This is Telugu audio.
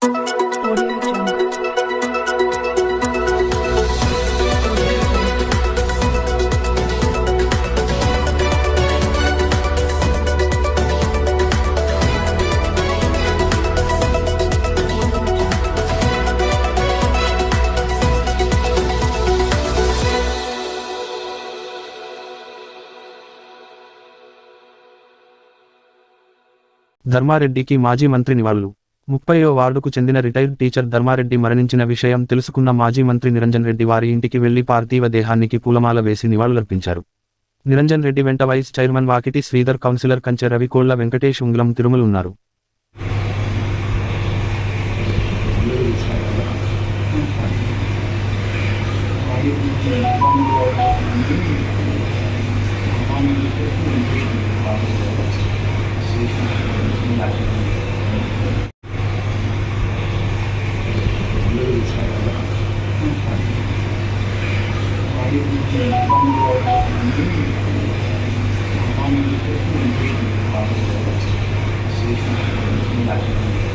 Audio Jungle. ధర్మారెడ్డికి మాజీ మంత్రి నివాళులు. 30వ వార్డుకు చెందిన రిటైర్డ్ టీచర్ ధర్మారెడ్డి మరణించిన విషయం తెలుసుకున్న మాజీ మంత్రి నిరంజన్ రెడ్డి వారి ఇంటికి వెళ్లి పార్థివ దేహానికి పూలమాల వేసి నివాళులర్పించారు. నిరంజన్ రెడ్డి వెంట vice chairman Vakiti Sridhar, councillor Kanche Ravikolla Venkatesh, ఉంగ్లం Tirumala ఉన్నారు. Thank you.